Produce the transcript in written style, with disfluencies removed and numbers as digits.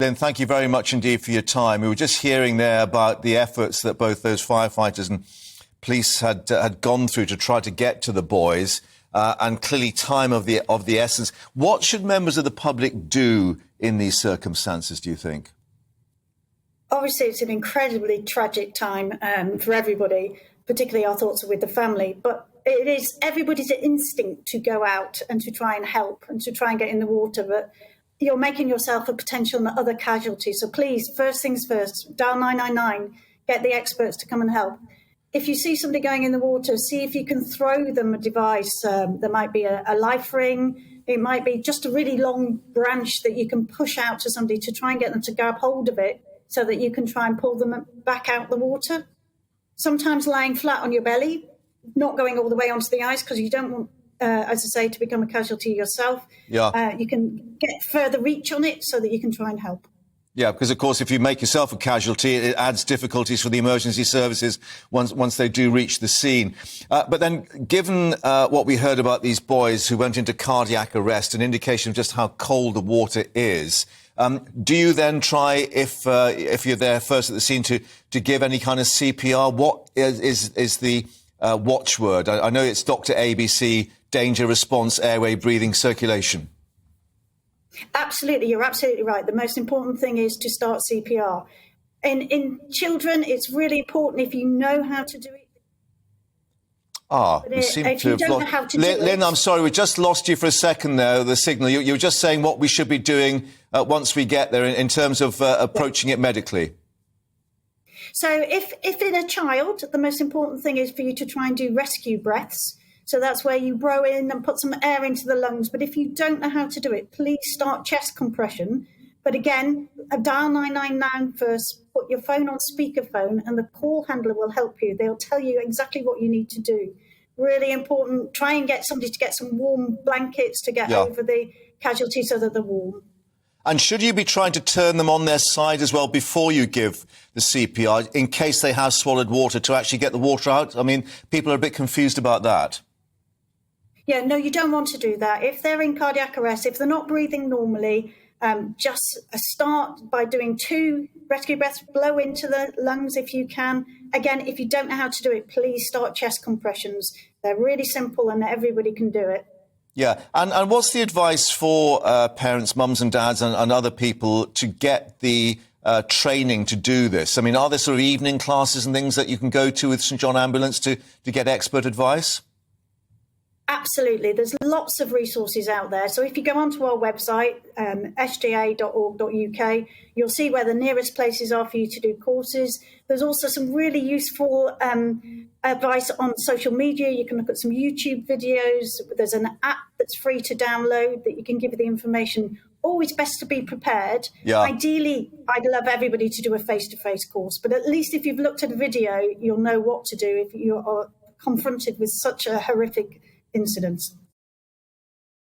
Lynn, thank you very much indeed for your time. We were just hearing there about the efforts that both those firefighters and police had gone through to try to get to the boys, and clearly time of the essence. What should members of the public do in these circumstances, do you think? Obviously, it's an incredibly tragic time for everybody, particularly our thoughts are with the family. But it is everybody's instinct to go out and to try and help and to try and get in the water. But you're making yourself a potential other casualty. So please, first things first, dial 999, get the experts to come and help. If you see somebody going in the water, see if you can throw them a device. There might be a life ring. It might be just a really long branch that you can push out to somebody to try and get them to grab hold of it so that you can try and pull them back out the water. Sometimes lying flat on your belly, not going all the way onto the ice because you don't want, as I say, to become a casualty yourself. Yeah. You can get further reach on it so that you can try and help. Yeah, because, of course, if you make yourself a casualty, it adds difficulties for the emergency services once they do reach the scene. But then, given what we heard about these boys who went into cardiac arrest, an indication of just how cold the water is, do you then try, if you're there first at the scene, to give any kind of CPR? What is the watchword? I know it's Dr. ABC, danger, response, airway, breathing, circulation. Absolutely, you're absolutely right. The most important thing is to start CPR. In children, it's really important if you know how to do it. We seem if to you have don't lost... know how to do Lynn, it... I'm sorry, we just lost you for a second there, the signal. You were just saying what we should be doing once we get there in terms of approaching it medically. So if in a child, the most important thing is for you to try and do rescue breaths. So that's where you blow in and put some air into the lungs. But if you don't know how to do it, please start chest compression. But again, dial 999 first, put your phone on speakerphone, and the call handler will help you. They'll tell you exactly what you need to do. Really important, try and get somebody to get some warm blankets to get over the casualty so that they're warm. And should you be trying to turn them on their side as well before you give the CPR, in case they have swallowed water, to actually get the water out? I mean, people are a bit confused about that. Yeah, no, you don't want to do that. If they're in cardiac arrest, if they're not breathing normally, just start by doing 2 rescue breaths, blow into the lungs if you can. Again, if you don't know how to do it, please start chest compressions. They're really simple and everybody can do it. Yeah, and what's the advice for parents, mums and dads and other people to get the training to do this? I mean, are there sort of evening classes and things that you can go to with St John Ambulance to get expert advice? Absolutely. There's lots of resources out there. So if you go onto our website, sga.org.uk, you'll see where the nearest places are for you to do courses. There's also some really useful advice on social media. You can look at some YouTube videos. There's an app that's free to download that you can give you the information. Always best to be prepared. Yeah. Ideally, I'd love everybody to do a face-to-face course. But at least if you've looked at a video, you'll know what to do if you are confronted with such a horrific incidents.